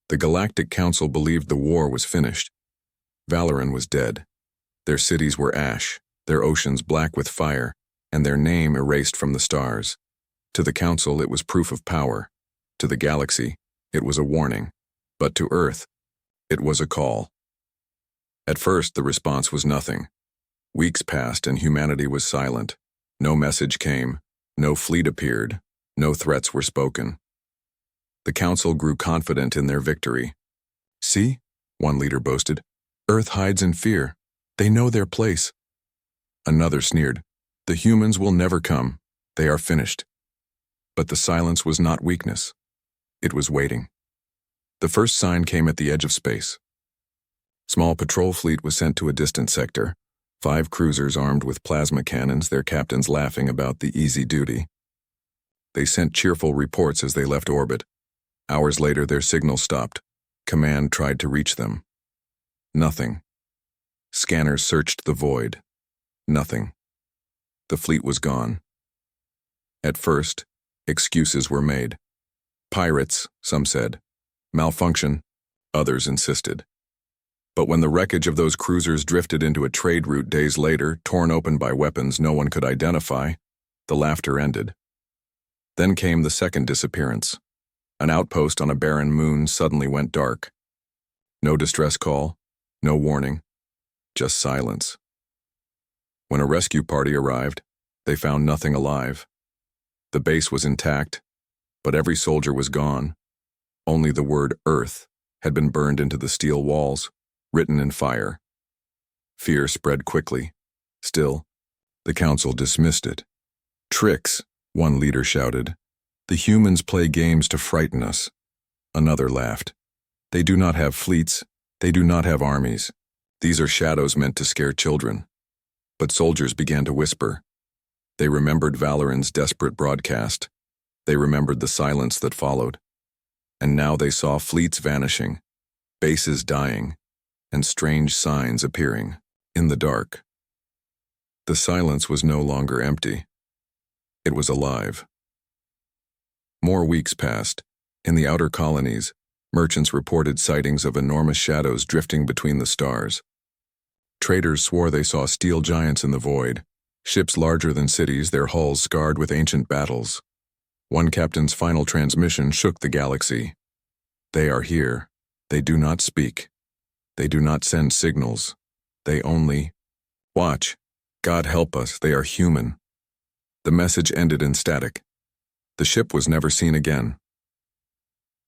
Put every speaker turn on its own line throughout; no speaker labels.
The Galactic Council believed the war was finished. Valoran was dead. Their cities were ash, their oceans black with fire, and their name erased from the stars. To the Council, it was proof of power. To the galaxy, it was a warning. But to Earth, it was a call. At first, the response was nothing. Weeks passed and humanity was silent. No message came, no fleet appeared, no threats were spoken. The Council grew confident in their victory. "See," one leader boasted, "Earth hides in fear. They know their place." Another sneered, "The humans will never come. They are finished." But the silence was not weakness. It was waiting. The first sign came at the edge of space. Small patrol fleet was sent to a distant sector, 5 cruisers armed with plasma cannons, their captains laughing about the easy duty. They sent cheerful reports as they left orbit. Hours later, their signal stopped. Command tried to reach them. Nothing. Scanners searched the void. Nothing. The fleet was gone. At first, excuses were made. Pirates, some said. Malfunction, others insisted. But when the wreckage of those cruisers drifted into a trade route days later, torn open by weapons no one could identify, the laughter ended. Then came the second disappearance. An outpost on a barren moon suddenly went dark. No distress call, no warning, just silence. When a rescue party arrived, they found nothing alive. The base was intact, but every soldier was gone. Only the word Earth had been burned into the steel walls, written in fire. Fear spread quickly. Still, the Council dismissed it. "Tricks," one leader shouted. "The humans play games to frighten us." Another laughed. "They do not have fleets. They do not have armies. These are shadows meant to scare children." But soldiers began to whisper. They remembered Valoran's desperate broadcast. They remembered the silence that followed. And now they saw fleets vanishing, bases dying, and strange signs appearing in the dark. The silence was no longer empty. It was alive. More weeks passed. In the outer colonies, merchants reported sightings of enormous shadows drifting between the stars. Traders swore they saw steel giants in the void, ships larger than cities, their hulls scarred with ancient battles. One captain's final transmission shook the galaxy. "They are here. They do not speak. They do not send signals. They only watch. God help us, they are human." The message ended in static. The ship was never seen again.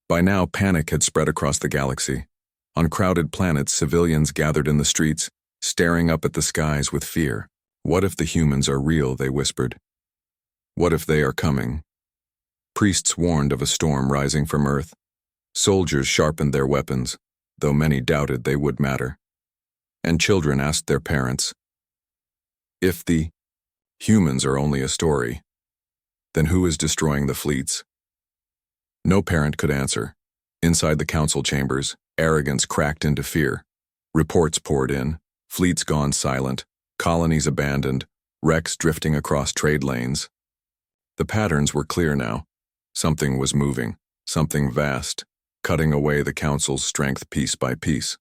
By now, panic had spread across the galaxy. On crowded planets, civilians gathered in the streets, staring up at the skies with fear. "What if the humans are real?" they whispered. "What if they are coming?" Priests warned of a storm rising from Earth. Soldiers sharpened their weapons, though many doubted they would matter. And children asked their parents, "If the humans are only a story, then who is destroying the fleets?" No parent could answer. Inside the council chambers, arrogance cracked into fear. Reports poured in, fleets gone silent, colonies abandoned, wrecks drifting across trade lanes. The patterns were clear now. Something was moving, something vast, cutting away the council's strength piece by piece.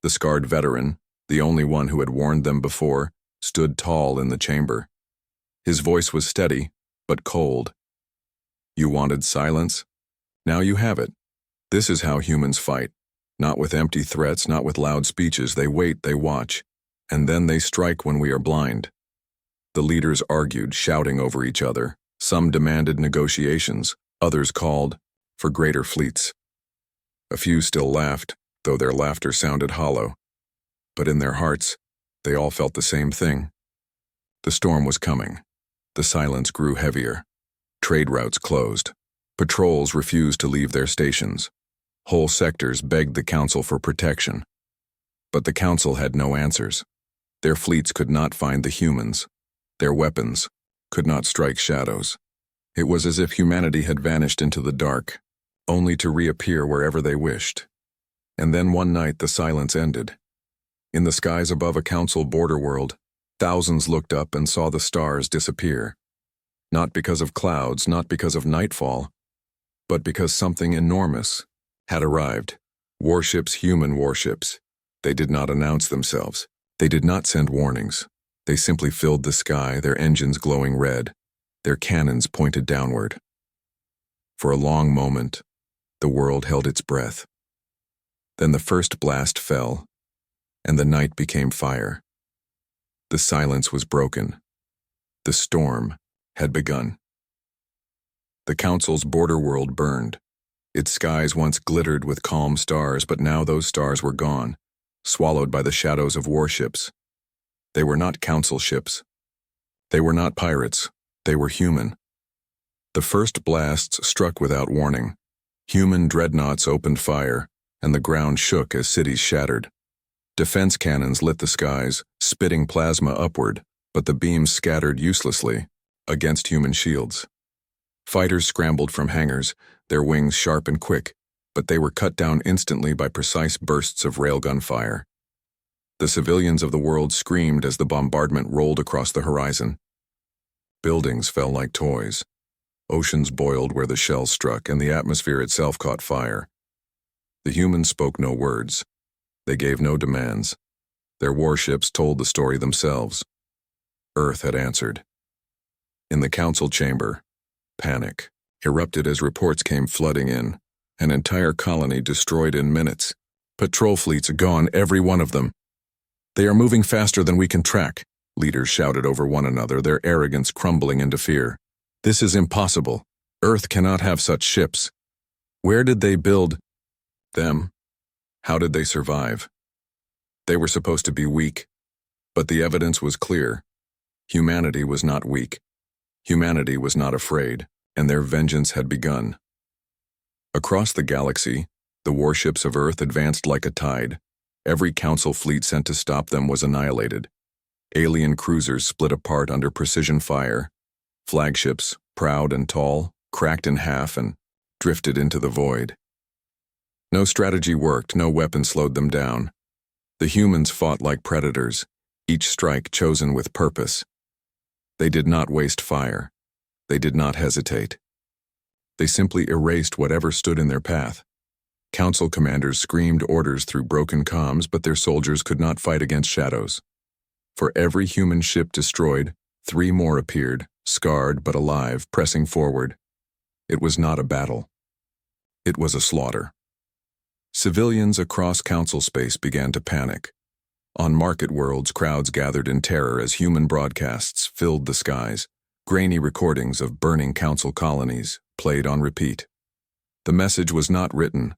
The scarred veteran, the only one who had warned them before, stood tall in the chamber. His voice was steady, but cold. "You wanted silence? Now you have it. This is how humans fight. Not with empty threats, not with loud speeches. They wait, they watch, and then they strike when we are blind." The leaders argued, shouting over each other. Some demanded negotiations, others called for greater fleets. A few still laughed, though their laughter sounded hollow. But in their hearts, they all felt the same thing. The storm was coming. The silence grew heavier. Trade routes closed. Patrols refused to leave their stations. Whole sectors begged the Council for protection. But the Council had no answers. Their fleets could not find the humans. Their weapons could not strike shadows. It was as if humanity had vanished into the dark, only to reappear wherever they wished. And then one night the silence ended. In the skies above a Council border world, thousands looked up and saw the stars disappear. Not because of clouds, not because of nightfall, but because something enormous, had arrived. Warships, human warships. They did not announce themselves. They did not send warnings. They simply filled the sky, their engines glowing red, their cannons pointed downward. For a long moment, the world held its breath. Then the first blast fell, and the night became fire. The silence was broken. The storm had begun. The Council's border world burned. Its skies once glittered with calm stars, but now those stars were gone, swallowed by the shadows of warships. They were not Council ships. They were not pirates. They were human. The first blasts struck without warning. Human dreadnoughts opened fire, and the ground shook as cities shattered. Defense cannons lit the skies, spitting plasma upward, but the beams scattered uselessly against human shields. Fighters scrambled from hangars, their wings sharp and quick, but they were cut down instantly by precise bursts of railgun fire. The civilians of the world screamed as the bombardment rolled across the horizon. Buildings fell like toys. Oceans boiled where the shells struck, and the atmosphere itself caught fire. The humans spoke no words. They gave no demands. Their warships told the story themselves. Earth had answered. In the council chamber, panic erupted as reports came flooding in. An entire colony destroyed in minutes. Patrol fleets gone, every one of them. They are moving faster than we can track, leaders shouted over one another, their arrogance crumbling into fear. This is impossible. Earth cannot have such ships. Where did they build them? How did they survive? They were supposed to be weak, but the evidence was clear. Humanity was not weak. Humanity was not afraid, and their vengeance had begun. Across the galaxy, the warships of Earth advanced like a tide. Every Council fleet sent to stop them was annihilated. Alien cruisers split apart under precision fire. Flagships, proud and tall, cracked in half and drifted into the void. No strategy worked, no weapon slowed them down. The humans fought like predators, each strike chosen with purpose. They did not waste fire. They did not hesitate. They simply erased whatever stood in their path. Council commanders screamed orders through broken comms, but their soldiers could not fight against shadows. For every human ship destroyed, 3 more appeared, scarred but alive, pressing forward. It was not a battle. It was a slaughter. Civilians across Council space began to panic. On market worlds, crowds gathered in terror as human broadcasts filled the skies. Grainy recordings of burning Council colonies played on repeat. The message was not written,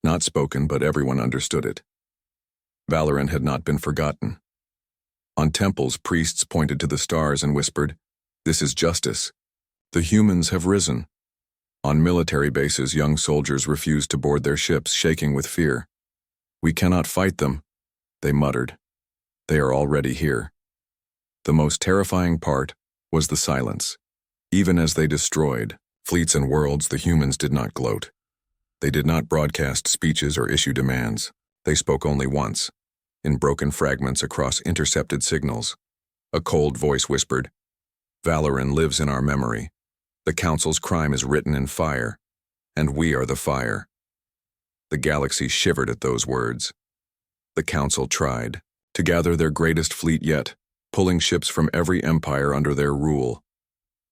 not spoken, but everyone understood it. Valoran had not been forgotten. On temples, priests pointed to the stars and whispered, "This is justice. The humans have risen." On military bases, young soldiers refused to board their ships, shaking with fear. "We cannot fight them," they muttered. "They are already here." The most terrifying part was the silence. Even as they destroyed fleets and worlds, the humans did not gloat. They did not broadcast speeches or issue demands. They spoke only once, in broken fragments across intercepted signals. A cold voice whispered, "Valoran lives in our memory. The Council's crime is written in fire, and we are the fire." The galaxy shivered at those words. The Council tried to gather their greatest fleet yet, pulling ships from every empire under their rule.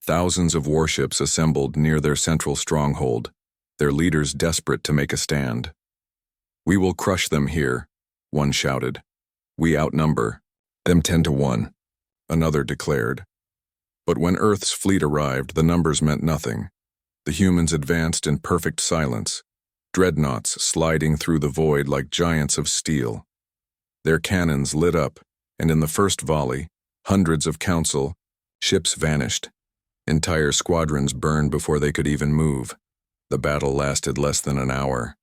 Thousands of warships assembled near their central stronghold, their leaders desperate to make a stand. "We will crush them here," one shouted. "We outnumber them 10-1, another declared. But when Earth's fleet arrived, the numbers meant nothing. The humans advanced in perfect silence, dreadnoughts sliding through the void like giants of steel. Their cannons lit up, and in the first volley, hundreds of Council ships vanished. Entire squadrons burned before they could even move. The battle lasted less than an hour.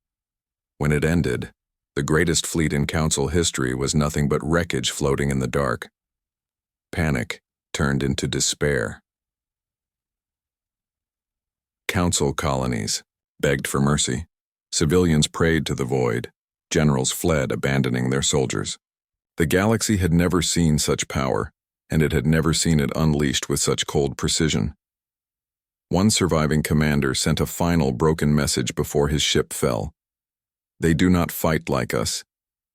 When it ended, the greatest fleet in Council history was nothing but wreckage floating in the dark. Panic turned into despair. Council colonies begged for mercy. Civilians prayed to the void. Generals fled, abandoning their soldiers. The galaxy had never seen such power, and it had never seen it unleashed with such cold precision. One surviving commander sent a final broken message before his ship fell. They do not fight like us.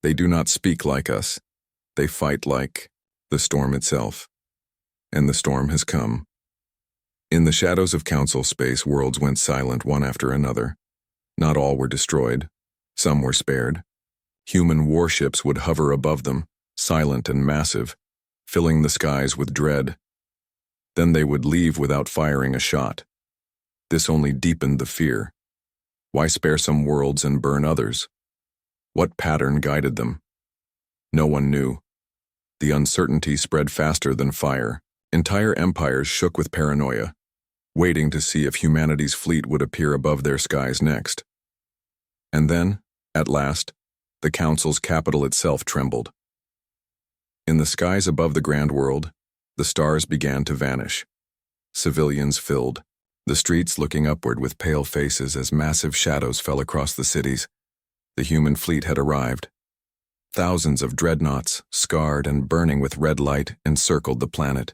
They do not speak like us. They fight like the storm itself. And the storm has come. In the shadows of council space, worlds went silent one after another. Not all were destroyed. Some were spared. Human warships would hover above them, silent and massive, filling the skies with dread. Then they would leave without firing a shot. This only deepened the fear. Why spare some worlds and burn others? What pattern guided them? No one knew. The uncertainty spread faster than fire. Entire empires shook with paranoia, waiting to see if humanity's fleet would appear above their skies next. And then, at last, the Council's capital itself trembled. In the skies above the grand world, the stars began to vanish. Civilians filled the streets, looking upward with pale faces as massive shadows fell across the cities. The human fleet had arrived. Thousands of dreadnoughts, scarred and burning with red light, encircled the planet.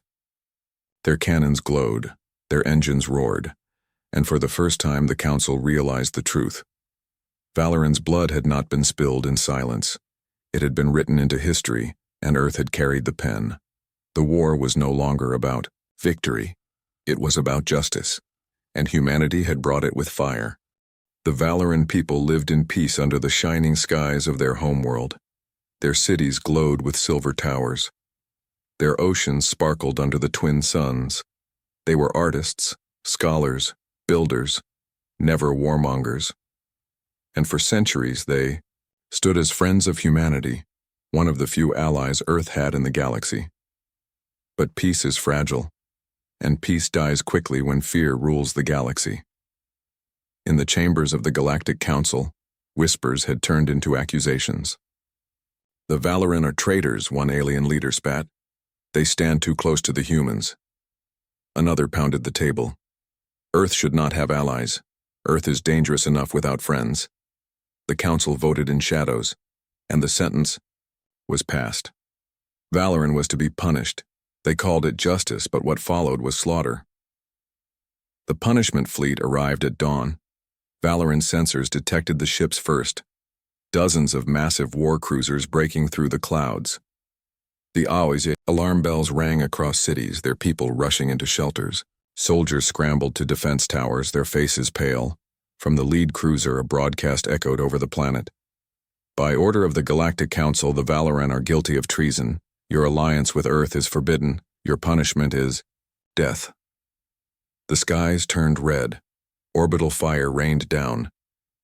Their cannons glowed, their engines roared, and for the first time the Council realized the truth. Valoran's blood had not been spilled in silence. It had been written into history, and Earth had carried the pen. The war was no longer about victory. It was about justice, and humanity had brought it with fire. The Valoran people lived in peace under the shining skies of their homeworld. Their cities glowed with silver towers. Their oceans sparkled under the twin suns. They were artists, scholars, builders, never warmongers. And for centuries they stood as friends of humanity, one of the few allies Earth had in the galaxy. But peace is fragile, and peace dies quickly when fear rules the galaxy. In the chambers of the Galactic Council, whispers had turned into accusations. The Valoran are traitors, one alien leader spat. They stand too close to the humans. Another pounded the table. Earth should not have allies. Earth is dangerous enough without friends. The Council voted in shadows, and the sentence was passed. Valoran was to be punished. They called it justice, but what followed was slaughter. The punishment fleet arrived at dawn. Valoran sensors detected the ships first. Dozens of massive war cruisers breaking through the clouds. The alarm bells rang across cities, their people rushing into shelters. Soldiers scrambled to defense towers, their faces pale. From the lead cruiser, a broadcast echoed over the planet. By order of the Galactic Council, the Valoran are guilty of treason. Your alliance with Earth is forbidden. Your punishment is death. The skies turned red. Orbital fire rained down.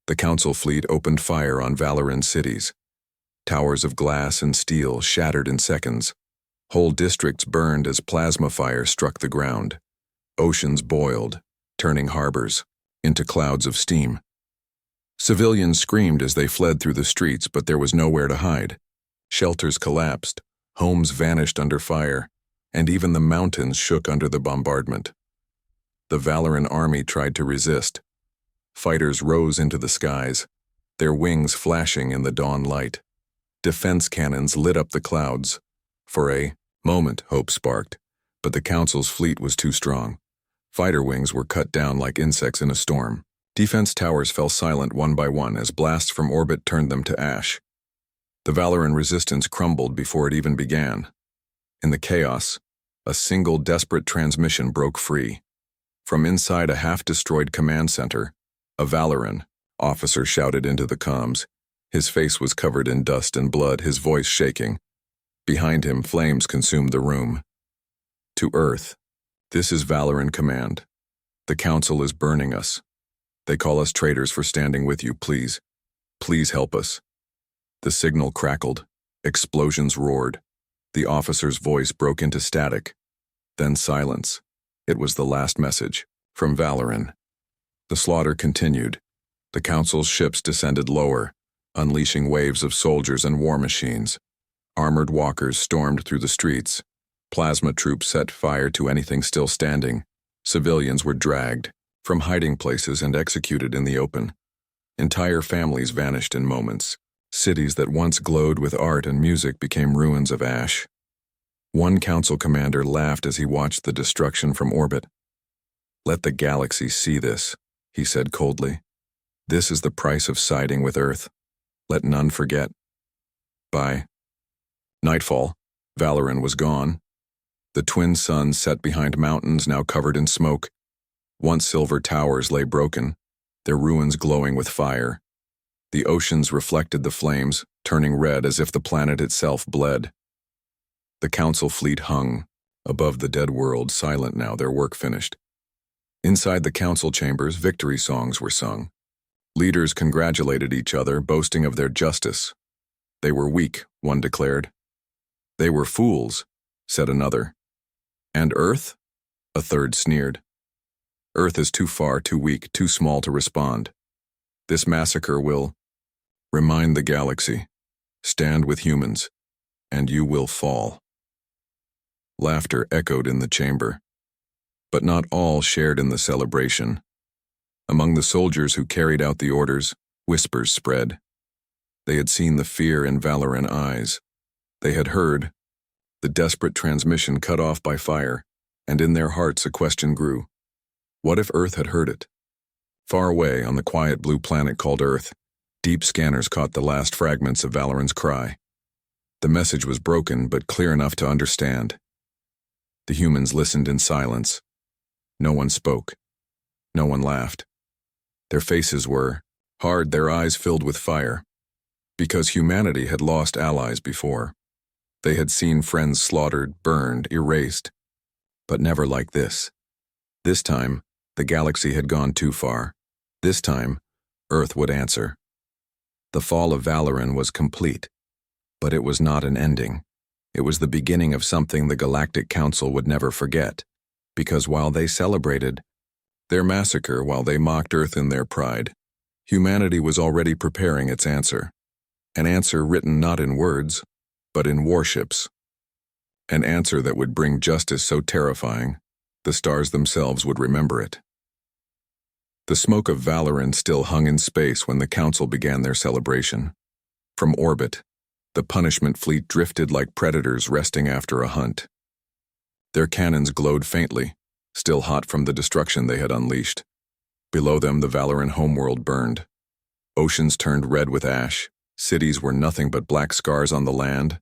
The Council fleet opened fire on Valoran cities. Towers of glass and steel shattered in seconds. Whole districts burned as plasma fire struck the ground. Oceans boiled, turning harbors into clouds of steam. Civilians screamed as they fled through the streets, but there was nowhere to hide. Shelters collapsed, homes vanished under fire, and even the mountains shook under the bombardment. The Valoran army tried to resist. Fighters rose into the skies, their wings flashing in the dawn light. Defense cannons lit up the clouds. For a moment, hope sparked, but the Council's fleet was too strong. Fighter wings were cut down like insects in a storm. Defense towers fell silent one by one as blasts from orbit turned them to ash. The Valoran resistance crumbled before it even began. In the chaos, a single desperate transmission broke free. From inside a half-destroyed command center, a Valoran officer shouted into the comms. His face was covered in dust and blood, his voice shaking. Behind him, flames consumed the room. To Earth, this is Valoran command. The Council is burning us. They call us traitors for standing with you. Please help us. The signal crackled. Explosions roared. The officer's voice broke into static. Then silence. It was the last message from Valoran. The slaughter continued. The Council's ships descended lower, unleashing waves of soldiers and war machines. Armored walkers stormed through the streets. Plasma troops set fire to anything still standing. Civilians were dragged from hiding places and executed in the open. Entire families vanished in moments. Cities that once glowed with art and music became ruins of ash. One Council commander laughed as he watched the destruction from orbit. "Let the galaxy see this," he said coldly. "This is the price of siding with Earth. let none forget. By nightfall, Valoran was gone. The twin suns set behind mountains now covered in smoke. Once silver towers lay broken, their ruins glowing with fire. The oceans reflected the flames, turning red as if the planet itself bled. The council fleet hung above the dead world, silent now, their work finished. Inside the council chambers, victory songs were sung. Leaders congratulated each other, boasting of their justice. They were weak, one declared. They were fools, said another. And Earth? A third sneered. Earth is too far, too weak, too small to respond. This massacre will remind the galaxy. Stand with humans, and you will fall. Laughter echoed in the chamber. But not all shared in the celebration. Among the soldiers who carried out the orders, whispers spread. They had seen the fear in Valoran eyes. They had heard the desperate transmission cut off by fire, and in their hearts a question grew. What if Earth had heard it? Far away on the quiet blue planet called Earth, deep scanners caught the last fragments of Valoran's cry. The message was broken but clear enough to understand. The humans listened in silence. No one spoke. No one laughed. Their faces were hard, their eyes filled with fire. Because humanity had lost allies before. They had seen friends slaughtered, burned, erased. But never like this. This time, the galaxy had gone too far. This time, Earth would answer. The fall of Valoran was complete. But it was not an ending. It was the beginning of something the Galactic Council would never forget. Because while they celebrated their massacre, while they mocked Earth in their pride, humanity was already preparing its answer. An answer written not in words, but in warships. An answer that would bring justice so terrifying, the stars themselves would remember it. The smoke of Valoran still hung in space when the Council began their celebration. From orbit, the punishment fleet drifted like predators resting after a hunt. Their cannons glowed faintly, still hot from the destruction they had unleashed. Below them, the Valoran homeworld burned. Oceans turned red with ash. Cities were nothing but black scars on the land,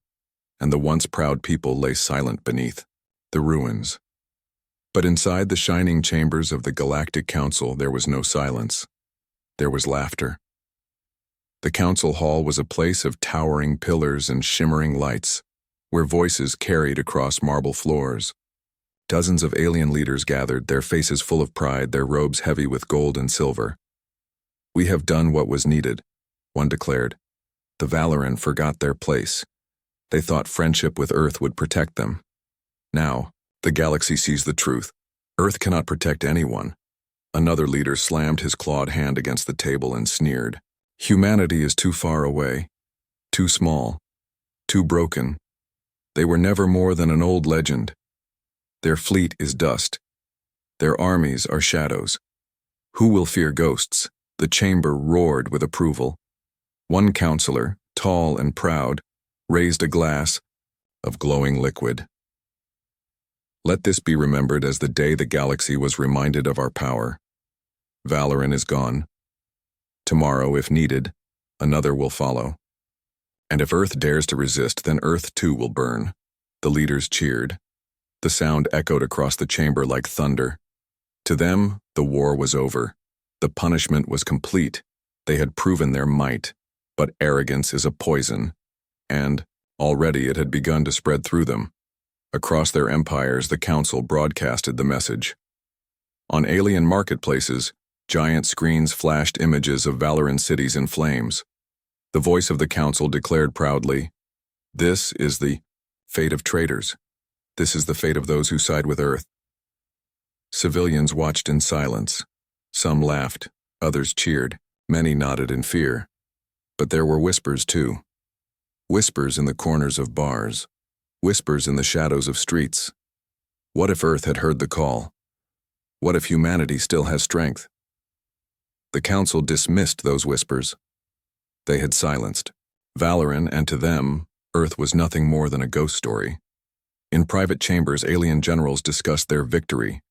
and the once proud people lay silent beneath the ruins. But inside the shining chambers of the Galactic Council, there was no silence. There was laughter. The council hall was a place of towering pillars and shimmering lights, where voices carried across marble floors. Dozens of alien leaders gathered, their faces full of pride, their robes heavy with gold and silver. We have done what was needed, one declared. The Valoran forgot their place. They thought friendship with Earth would protect them. Now, the galaxy sees the truth. Earth cannot protect anyone. Another leader slammed his clawed hand against the table and sneered. Humanity is too far away, too small, too broken. They were never more than an old legend. Their fleet is dust. Their armies are shadows. Who will fear ghosts? The chamber roared with approval. One counselor, tall and proud, raised a glass of glowing liquid. Let this be remembered as the day the galaxy was reminded of our power. Valoran is gone. Tomorrow, if needed, another will follow. And if Earth dares to resist, then Earth too will burn. The leaders cheered. The sound echoed across the chamber like thunder. To them, the war was over. The punishment was complete. They had proven their might. But arrogance is a poison, and already it had begun to spread through them. Across their empires, the Council broadcasted the message. On alien marketplaces, giant screens flashed images of Valoran cities in flames. The voice of the Council declared proudly, "This is the fate of traitors. This is the fate of those who side with Earth." Civilians watched in silence. Some laughed, others cheered, many nodded in fear. But there were whispers too. Whispers in the corners of bars. Whispers in the shadows of streets. What if Earth had heard the call? What if humanity still has strength? The Council dismissed those whispers. They had silenced Valoran, and to them, Earth was nothing more than a ghost story. In private chambers, alien generals discussed their victory.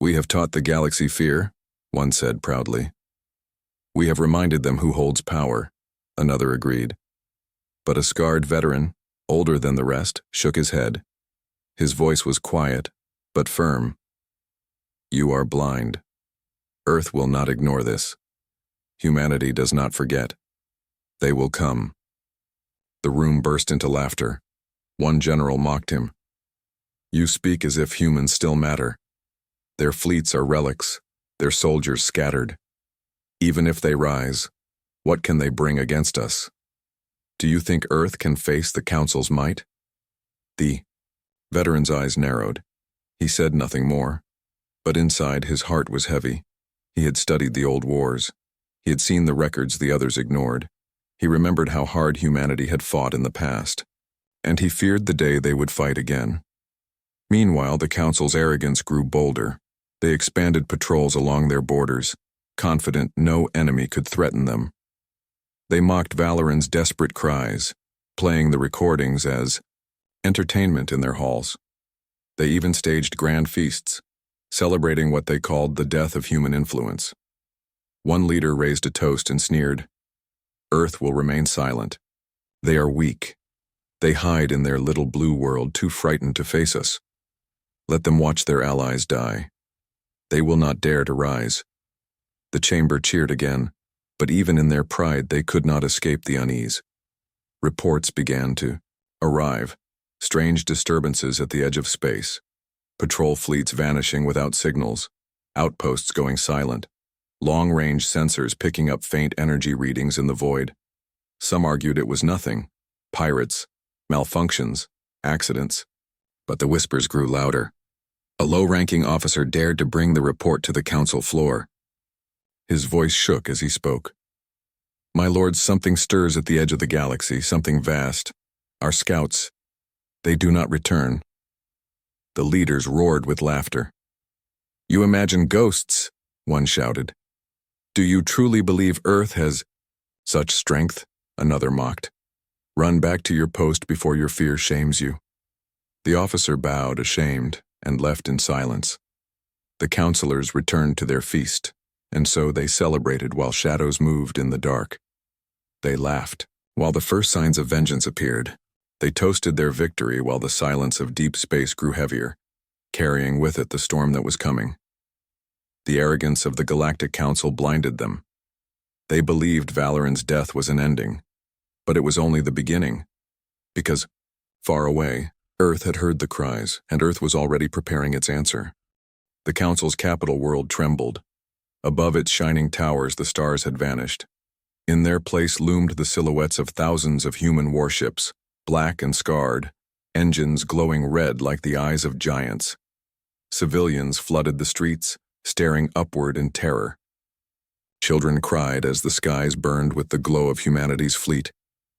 "We have taught the galaxy fear," one said proudly. "We have reminded them who holds power. another agreed. But a scarred veteran, older than the rest, shook his head. His voice was quiet, but firm. You are blind. Earth will not ignore this. Humanity does not forget. They will come. The room burst into laughter. One general mocked him. You speak as if humans still matter. Their fleets are relics, their soldiers scattered. Even if they rise, what can they bring against us? Do you think Earth can face the Council's might? The veteran's eyes narrowed. He said nothing more, but inside his heart was heavy. He had studied the old wars. He had seen the records the others ignored. He remembered how hard humanity had fought in the past, and he feared the day they would fight again. Meanwhile, the Council's arrogance grew bolder. They expanded patrols along their borders, confident no enemy could threaten them. They mocked Valoran's desperate cries, playing the recordings as entertainment in their halls. They even staged grand feasts, celebrating what they called the death of human influence. One leader raised a toast and sneered, Earth will remain silent. They are weak. They hide in their little blue world, too frightened to face us. Let them watch their allies die. They will not dare to rise. The chamber cheered again, but even in their pride they could not escape the unease. Reports began to arrive, strange disturbances at the edge of space, patrol fleets vanishing without signals, outposts going silent, long-range sensors picking up faint energy readings in the void. Some argued it was nothing, pirates, malfunctions, accidents, but the whispers grew louder. A low-ranking officer dared to bring the report to the council floor. His voice shook as he spoke. My lords, something stirs at the edge of the galaxy, something vast. Our scouts, they do not return. The leaders roared with laughter. You imagine ghosts, one shouted. Do you truly believe Earth has such strength? Another mocked. Run back to your post before your fear shames you. The officer bowed, ashamed, and left in silence. The counselors returned to their feast, and so they celebrated while shadows moved in the dark. They laughed. While the first signs of vengeance appeared, they toasted their victory while the silence of deep space grew heavier, carrying with it the storm that was coming. The arrogance of the Galactic Council blinded them. They believed Valoran's death was an ending, but it was only the beginning, because, far away, Earth had heard the cries, and Earth was already preparing its answer. The Council's capital world trembled. Above its shining towers, the stars had vanished. In their place loomed the silhouettes of thousands of human warships, black and scarred, engines glowing red like the eyes of giants. Civilians flooded the streets, staring upward in terror. Children cried as the skies burned with the glow of humanity's fleet.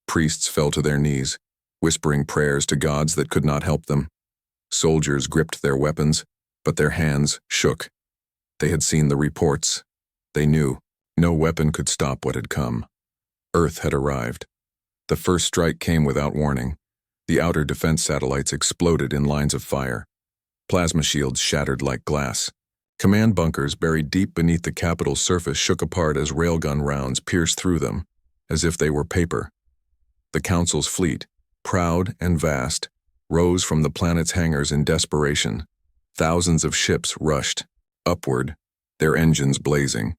Priests fell to their knees, whispering prayers to gods that could not help them. Soldiers gripped their weapons, but their hands shook. They had seen the reports. They knew no weapon could stop what had come. Earth had arrived. The first strike came without warning. The outer defense satellites exploded in lines of fire. Plasma shields shattered like glass. Command bunkers buried deep beneath the capital's surface shook apart as railgun rounds pierced through them, as if they were paper. The Council's fleet, proud and vast, rose from the planet's hangars in desperation. Thousands of ships rushed upward, their engines blazing.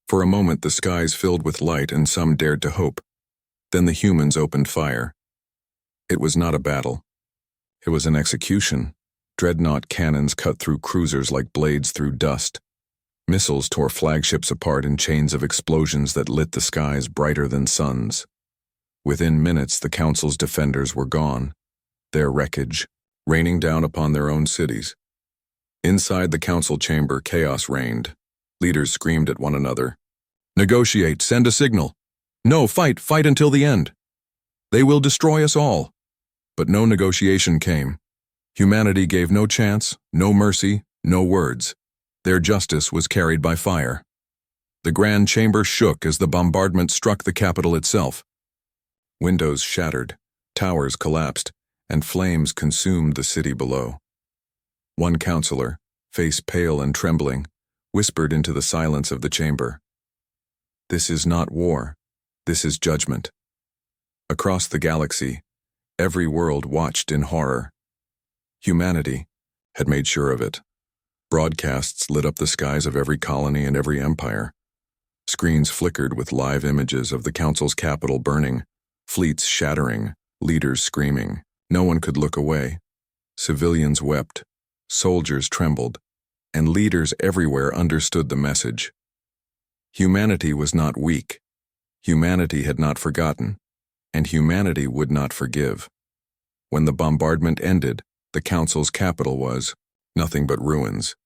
For a moment the skies filled with light and some dared to hope. Then the humans opened fire. It was not a battle. It was an execution. Dreadnought cannons cut through cruisers like blades through dust. Missiles tore flagships apart in chains of explosions that lit the skies brighter than suns. Within minutes, the Council's defenders were gone, their wreckage raining down upon their own cities. Inside the Council chamber, chaos reigned. Leaders screamed at one another. Negotiate, send a signal. No, fight until the end. They will destroy us all. But no negotiation came. Humanity gave no chance, no mercy, no words. Their justice was carried by fire. The Grand Chamber shook as the bombardment struck the capital itself. Windows shattered, towers collapsed, and flames consumed the city below. One counselor, face pale and trembling, whispered into the silence of the chamber. This is not war. This is judgment. Across the galaxy, every world watched in horror. Humanity had made sure of it. Broadcasts lit up the skies of every colony and every empire. Screens flickered with live images of the Council's capital burning, fleets shattering, leaders screaming. No one could look away. Civilians wept, soldiers trembled, and leaders everywhere understood the message. Humanity was not weak. Humanity had not forgotten, and humanity would not forgive. When the bombardment ended, the Council's capital was nothing but ruins.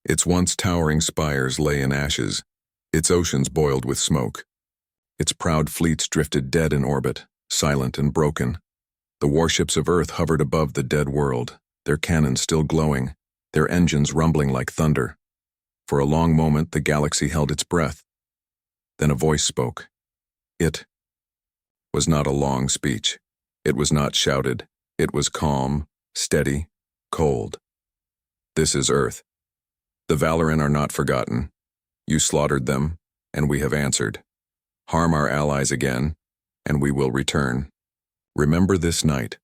Its once towering spires lay in ashes. Its oceans boiled with smoke. Its proud fleets drifted dead in orbit, silent and broken. The warships of Earth hovered above the dead world, their cannons still glowing, their engines rumbling like thunder. For a long moment, the galaxy held its breath. Then a voice spoke. It was not a long speech. It was not shouted. It was calm, steady, cold. This is Earth. The Valoran are not forgotten. You slaughtered them, and we have answered. Harm our allies again, and we will return. Remember this night.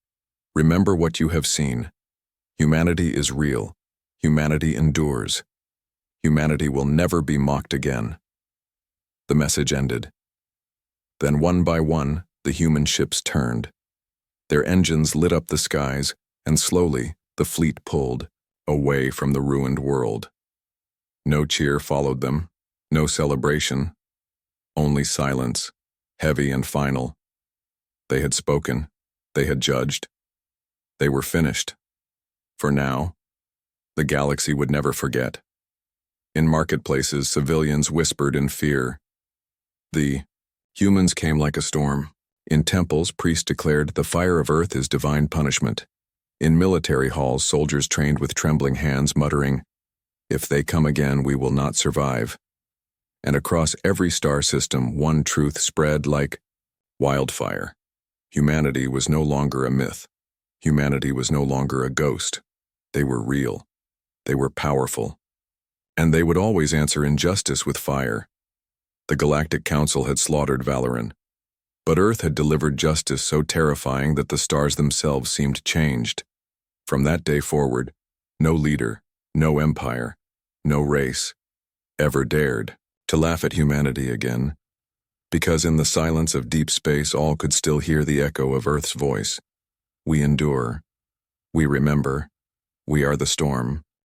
Remember what you have seen. Humanity is real. Humanity endures. Humanity will never be mocked again. The message ended. Then one by one, the human ships turned. Their engines lit up the skies, and slowly the fleet pulled away from the ruined world. No cheer followed them, no celebration, only silence, heavy and final. They had spoken, they had judged. They were finished. For now, the galaxy would never forget. In marketplaces, civilians whispered in fear. The humans came like a storm. In temples, priests declared the fire of Earth is divine punishment. In military halls, soldiers trained with trembling hands, muttering, "If they come again, we will not survive." And across every star system, one truth spread like wildfire. Humanity was no longer a myth. Humanity was no longer a ghost. They were real. They were powerful. And they would always answer injustice with fire. The Galactic Council had slaughtered Valoran. But Earth had delivered justice so terrifying that the stars themselves seemed changed. From that day forward, no leader, no empire, no race ever dared to laugh at humanity again, because in the silence of deep space all could still hear the echo of Earth's voice. We endure. We remember. We are the storm.